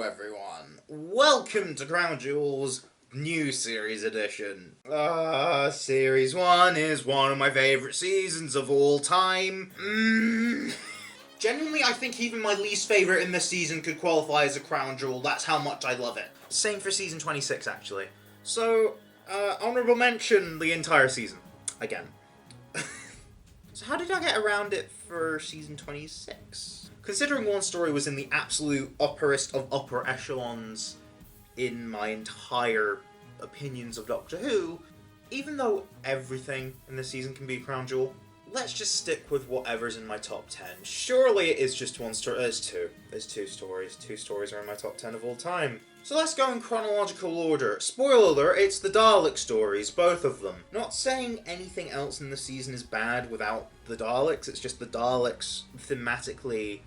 everyone. Welcome to Crown Jewel's new series edition. Series 1 is one of my favourite seasons of all time. Genuinely, I think even my least favourite in this season could qualify as a Crown Jewel. That's how much I love it. Same for season 26, actually. So, honourable mention the entire season. Again. So how did I get around it for season 26? Considering one story was in the absolute upperest of upper echelons in my entire opinions of Doctor Who, even though everything in this season can be a crown jewel, let's just stick with whatever's in my top 10. Surely it is just one story. There's two. There's two stories. Two stories are in my top 10 of all time. So let's go in chronological order. Spoiler alert, it's the Dalek stories, both of them. Not saying anything else in the season is bad without the Daleks, it's just the Daleks thematically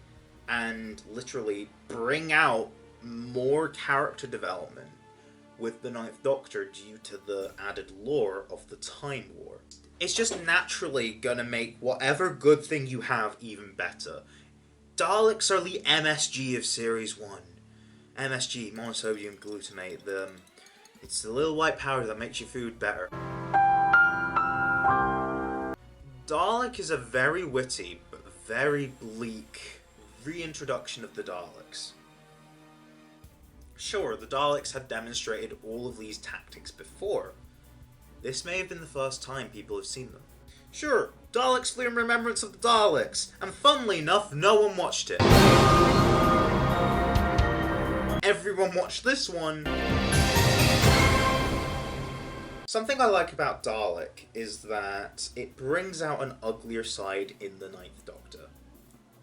and literally bring out more character development with the Ninth Doctor due to the added lore of the Time War. It's just naturally gonna make whatever good thing you have even better. Daleks are the MSG of Series 1. MSG, monosodium glutamate, it's the little white powder that makes your food better. Dalek is a very witty, but very bleak reintroduction of the Daleks. Sure, the Daleks had demonstrated all of these tactics before. This may have been the first time people have seen them. Sure, Daleks flew in remembrance of the Daleks, and funnily enough, no one watched it. Everyone watched this one. Something I like about Dalek is that it brings out an uglier side in the Ninth Doctor.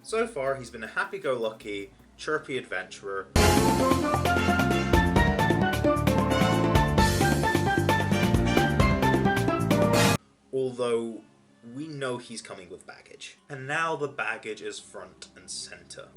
So far, he's been a happy-go-lucky, chirpy adventurer. Although, we know he's coming with baggage. And now the baggage is front and center.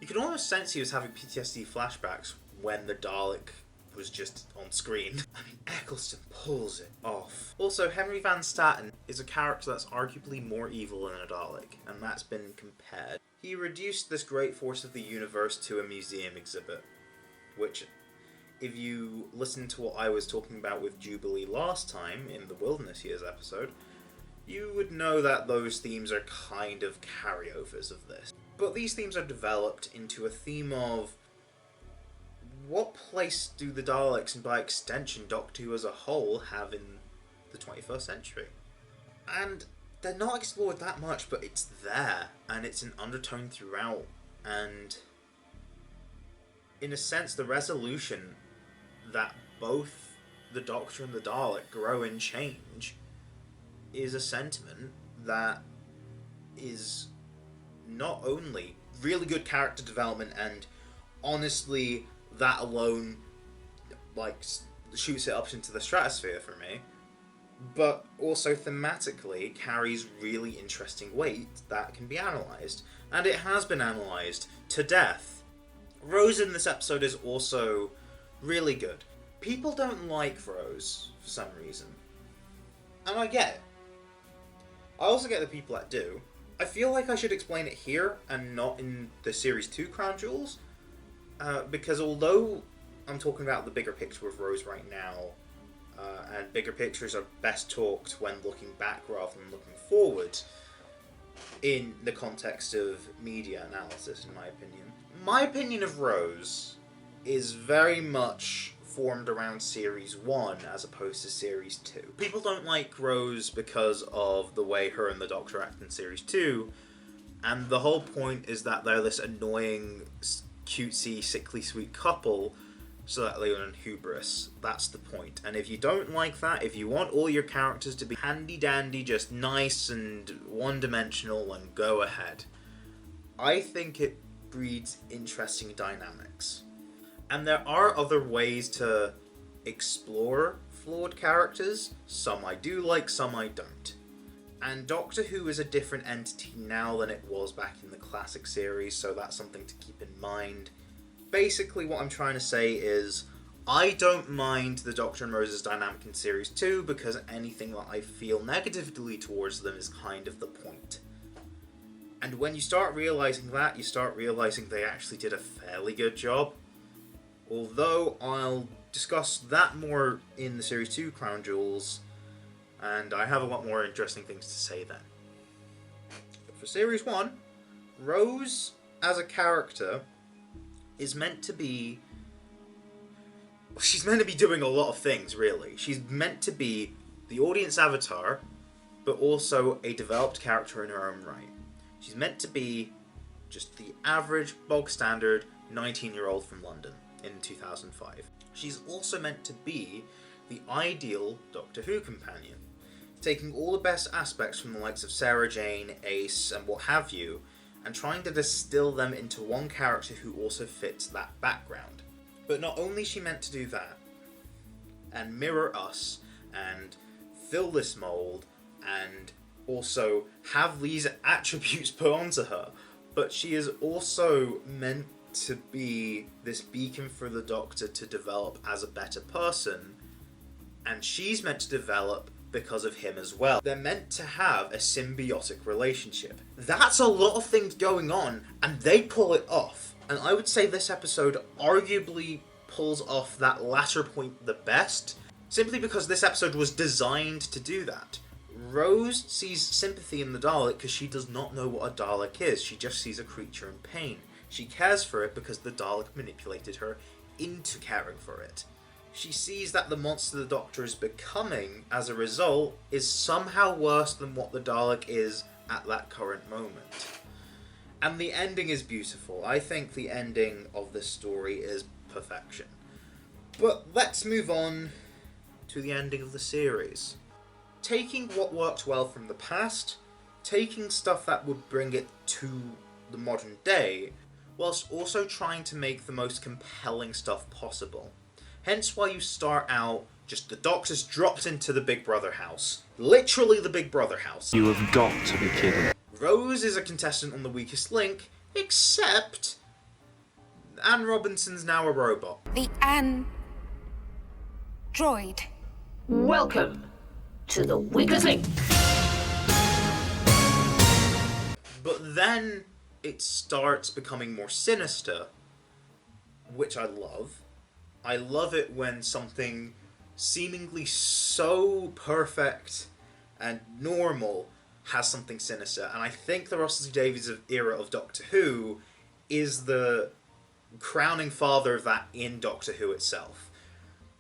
You could almost sense he was having PTSD flashbacks when the Dalek was just on screen. I mean, Eccleston pulls it off. Also, Henry Van Staten is a character that's arguably more evil than a Dalek, and that's been compared. He reduced this great force of the universe to a museum exhibit, which, if you listen to what I was talking about with Jubilee last time in the Wilderness Years episode, you would know that those themes are kind of carryovers of this. But these themes are developed into a theme of what place do the Daleks, and by extension Doctor Who as a whole, have in the 21st century? And they're not explored that much, but it's there, and it's an undertone throughout, and in a sense the resolution that both the Doctor and the Dalek grow and change is a sentiment that is not only really good character development, and honestly that alone shoots it up into the stratosphere for me, but also thematically carries really interesting weight that can be analysed, and it has been analysed to death. Rose in this episode is also really good. People don't like Rose for some reason, and I get it. I also get the people that do. I feel like I should explain it here and not in the Series 2 Crown Jewels, because although I'm talking about the bigger picture of Rose right now, and bigger pictures are best talked when looking back rather than looking forward in the context of media analysis, in my opinion of Rose is very much formed around Series 1 as opposed to Series 2. People don't like Rose because of the way her and the Doctor act in Series 2, and the whole point is that they're this annoying, cutesy, sickly sweet couple so that they learn hubris. That's the point. And if you don't like that, if you want all your characters to be handy-dandy, just nice and one-dimensional, then go ahead. I think it breeds interesting dynamics. And there are other ways to explore flawed characters. Some I do like, some I don't. And Doctor Who is a different entity now than it was back in the classic series, so that's something to keep in mind. Basically, what I'm trying to say is, I don't mind the Doctor and Rose's dynamic in Series 2 because anything that I feel negatively towards them is kind of the point. And when you start realising that, you start realising they actually did a fairly good job. Although I'll discuss that more in the Series 2 Crown Jewels, and I have a lot more interesting things to say then. But for Series 1, Rose, as a character, is meant to be... she's meant to be doing a lot of things, really. She's meant to be the audience avatar, but also a developed character in her own right. She's meant to be just the average, bog-standard 19-year-old from London in 2005. She's also meant to be the ideal Doctor Who companion, taking all the best aspects from the likes of Sarah Jane, Ace, and what have you, and trying to distill them into one character who also fits that background. But not only is she meant to do that, and mirror us, and fill this mould, and also have these attributes put onto her, but she is also meant to be this beacon for the Doctor to develop as a better person, and she's meant to develop because of him as well. They're meant to have a symbiotic relationship. That's a lot of things going on, and they pull it off. And I would say this episode arguably pulls off that latter point the best, simply because this episode was designed to do that. Rose sees sympathy in the Dalek because she does not know what a Dalek is. She just sees a creature in pain. She cares for it because the Dalek manipulated her into caring for it. She sees that the monster the Doctor is becoming, as a result, is somehow worse than what the Dalek is at that current moment. And the ending is beautiful. I think the ending of this story is perfection. But let's move on to the ending of the series. Taking what worked well from the past, taking stuff that would bring it to the modern day, whilst also trying to make the most compelling stuff possible. Hence why you start out just the Doctor's dropped into the Big Brother house. Literally the Big Brother house. You have got to be kidding. Rose is a contestant on The Weakest Link, except Anne Robinson's now a robot. The Anne droid. Welcome to the Weakest Link. But then it starts becoming more sinister, which I love. I love it when something seemingly so perfect and normal has something sinister. And I think the Russell T Davies era of Doctor Who is the crowning father of that in Doctor Who itself.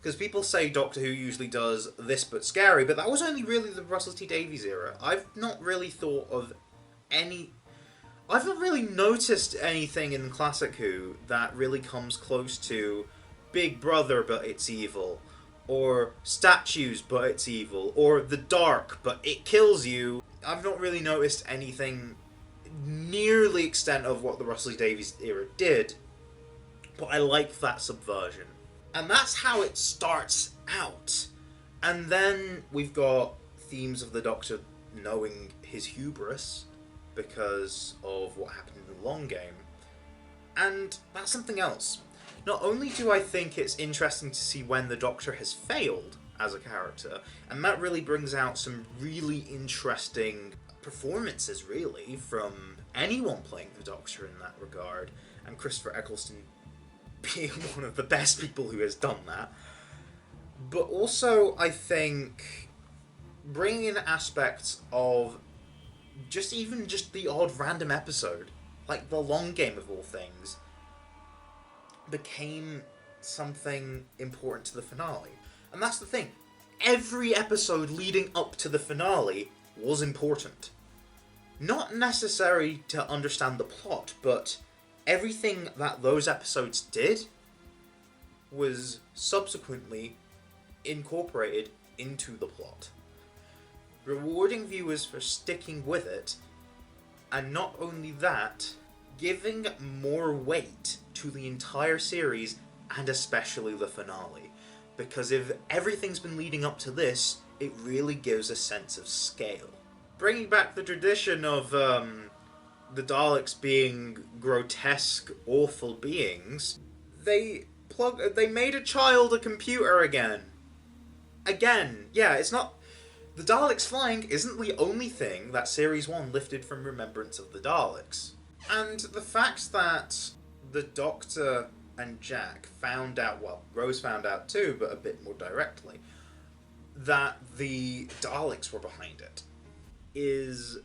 Because people say Doctor Who usually does this but scary, but that was only really the Russell T Davies era. I've not really noticed anything in Classic Who that really comes close to Big Brother but it's evil, or statues but it's evil, or the dark but it kills you. I've not really noticed anything near the extent of what the Russell T Davies era did, but I like that subversion. And that's how it starts out. And then we've got themes of the Doctor knowing his hubris because of what happened in the long game. And that's something else. Not only do I think it's interesting to see when the Doctor has failed as a character, and that really brings out some really interesting performances, really, from anyone playing the Doctor in that regard, and Christopher Eccleston being one of the best people who has done that. But also, I think, bringing in aspects of just the odd random episode, like the long game of all things, became something important to the finale. And that's the thing. Every episode leading up to the finale was important. Not necessary to understand the plot, but everything that those episodes did was subsequently incorporated into the plot, rewarding viewers for sticking with it, and not only that, giving more weight to the entire series and especially the finale. Because if everything's been leading up to this, it really gives a sense of scale. Bringing back the tradition of the Daleks being grotesque, awful beings, they They made a child a computer again. Again. Yeah, it's not... The Daleks flying isn't the only thing that Series 1 lifted from remembrance of the Daleks. And the fact that the Doctor and Jack found out, well, Rose found out too, but a bit more directly, that the Daleks were behind it is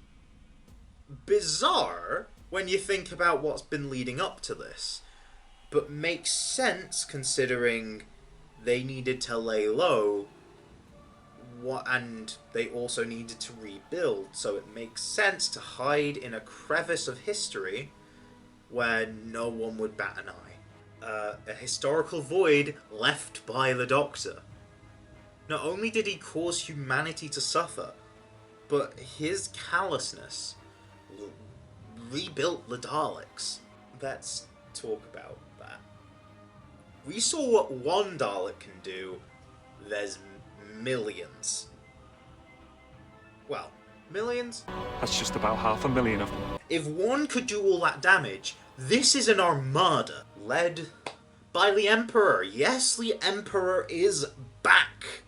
bizarre when you think about what's been leading up to this, but makes sense considering they needed to lay low, and they also needed to rebuild, so it makes sense to hide in a crevice of history where no one would bat an eye. A historical void left by the Doctor. Not only did he cause humanity to suffer, but his callousness rebuilt the Daleks. Let's talk about that. We saw what one Dalek can do. There's millions. Well, millions? That's just about 500,000 of them. If one could do all that damage, this is an armada led by the Emperor. Yes, the Emperor is back.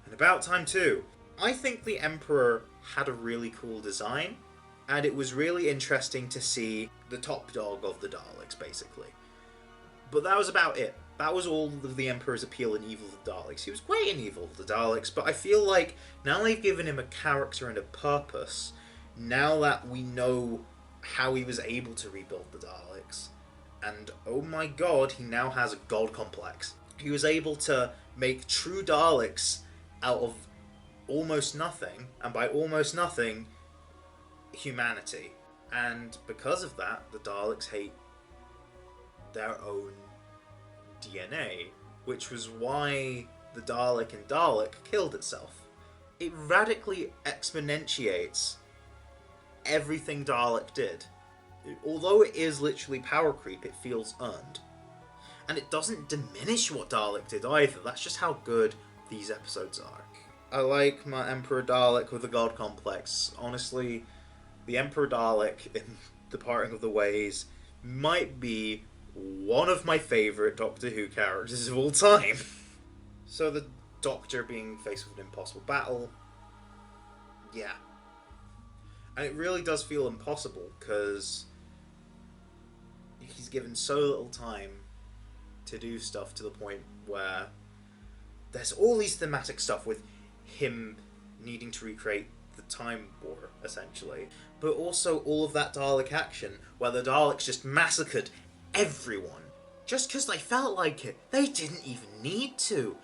And about time too. I think the Emperor had a really cool design, and it was really interesting to see the top dog of the Daleks, basically. But that was about it. That was all of the Emperor's appeal in Evil of the Daleks. He was great in Evil of the Daleks, but I feel like now they've given him a character and a purpose, now that we know how he was able to rebuild the Daleks, and oh my god, he now has a god complex. He was able to make true Daleks out of almost nothing, and by almost nothing, humanity. And because of that, the Daleks hate their own DNA, which was why the Dalek in Dalek killed itself. It radically exponentiates everything Dalek did. Although it is literally power creep, it feels earned. And it doesn't diminish what Dalek did either. That's just how good these episodes are. I like my Emperor Dalek with a god complex. Honestly, the Emperor Dalek in The Parting of the Ways might be one of my favourite Doctor Who characters of all time. So the Doctor being faced with an impossible battle, yeah. And it really does feel impossible, because he's given so little time to do stuff, to the point where there's all these thematic stuff with him needing to recreate the Time War, essentially. But also all of that Dalek action, where the Daleks just massacred everyone. Just because they felt like it. They didn't even need to.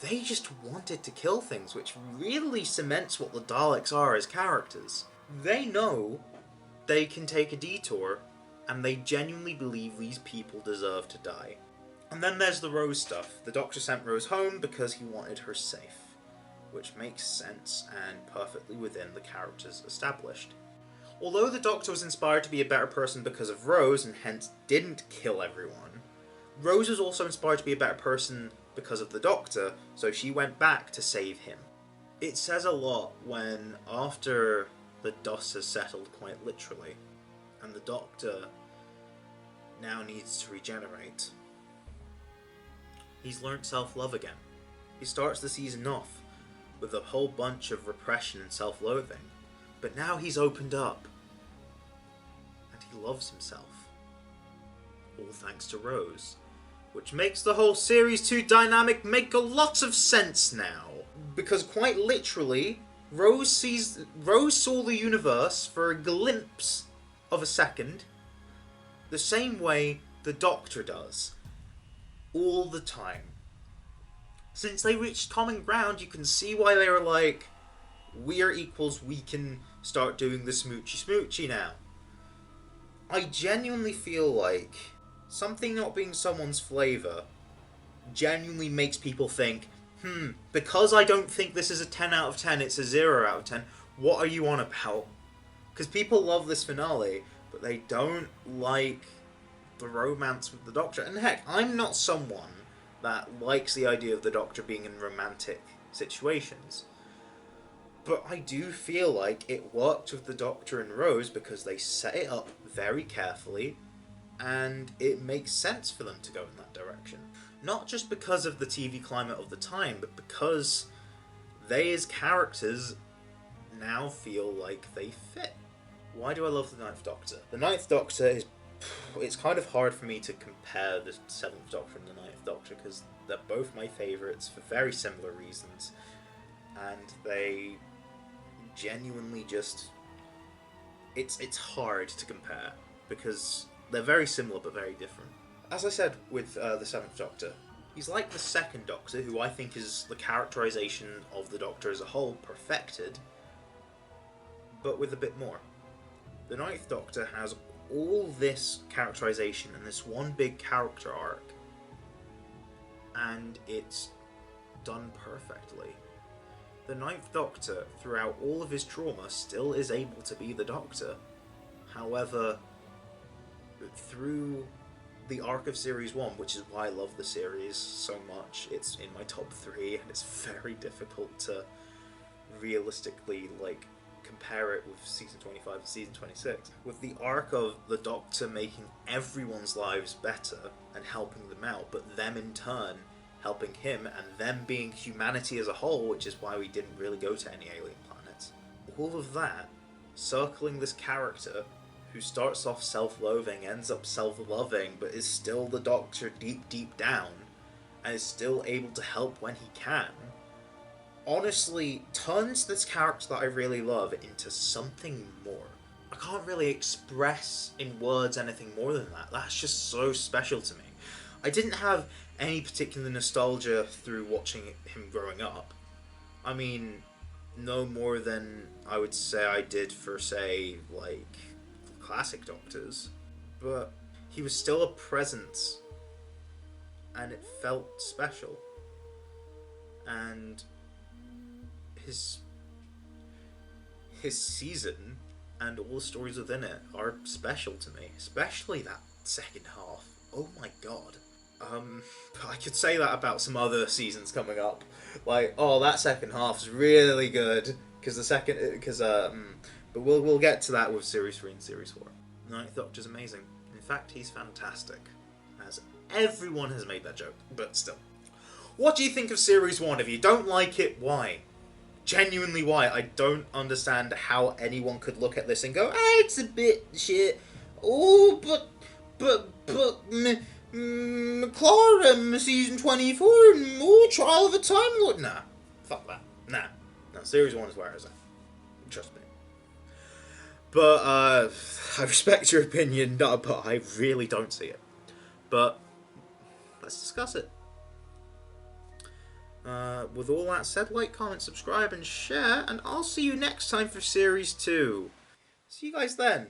They just wanted to kill things, which really cements what the Daleks are as characters. They know they can take a detour, and they genuinely believe these people deserve to die. And then there's the Rose stuff. The Doctor sent Rose home because he wanted her safe, which makes sense and perfectly within the characters established. Although the Doctor was inspired to be a better person because of Rose, and hence didn't kill everyone, Rose was also inspired to be a better person because of the Doctor, so she went back to save him. It says a lot when, after the dust has settled quite literally, and the Doctor now needs to regenerate, he's learnt self-love again. He starts the season off with a whole bunch of repression and self-loathing, but now he's opened up, and he loves himself. All thanks to Rose, which makes the whole Series 2 dynamic make a lot of sense now. Because quite literally, Rose saw the universe for a glimpse of a second, the same way the Doctor does, all the time. Since they reached common ground, you can see why they were like, we are equals, we can start doing the smoochy now. I genuinely feel like something not being someone's flavour genuinely makes people think, because I don't think this is a 10 out of 10, it's a 0 out of 10, what are you on about? Because people love this finale, but they don't like the romance with the Doctor. And heck, I'm not someone that likes the idea of the Doctor being in romantic situations. But I do feel like it worked with the Doctor and Rose because they set it up very carefully, and it makes sense for them to go in that direction. Not just because of the TV climate of the time, but because they as characters now feel like they fit. Why do I love the Ninth Doctor? The Ninth Doctor is... It's kind of hard for me to compare the Seventh Doctor and the Ninth Doctor because they're both my favourites for very similar reasons. And they genuinely just... It's hard to compare because they're very similar but very different. As I said with the Seventh Doctor, he's like the Second Doctor, who I think is the characterization of the Doctor as a whole perfected, but with a bit more. The Ninth Doctor has all this characterization and this one big character arc, and it's done perfectly. The Ninth Doctor, throughout all of his trauma, still is able to be the Doctor. However, through the arc of Series 1, which is why I love the series so much, it's in my top 3, and it's very difficult to realistically, compare it with Season 25 and Season 26. With the arc of the Doctor making everyone's lives better and helping them out, but them in turn helping him, and them being humanity as a whole, which is why we didn't really go to any alien planets. All of that, circling this character who starts off self-loathing, ends up self-loving, but is still the Doctor deep, deep down, and is still able to help when he can, honestly turns this character that I really love into something more. I can't really express in words anything more than that. That's just so special to me. I didn't have any particular nostalgia through watching him growing up. I mean, no more than I would say I did for, say, classic Doctors. But he was still a presence, and it felt special. And his season and all the stories within it are special to me, especially that second half. Oh my god. I could say that about some other seasons coming up. That second half's really good but we'll get to that with Series 3 and Series 4. Ninth Doctor's amazing. In fact, he's fantastic. As everyone has made that joke, but still. What do you think of Series 1? If you don't like it, why? Genuinely, why? I don't understand how anyone could look at this and go, it's a bit shit. Oh, but McLaren, Season 24, Trial of a Time Lord. Nah, fuck that. Nah, Series 1 is where I was at. Trust me. But, I respect your opinion, but I really don't see it. But, let's discuss it. With all that said, like, comment, subscribe, and share, and I'll see you next time for Series 2. See you guys then.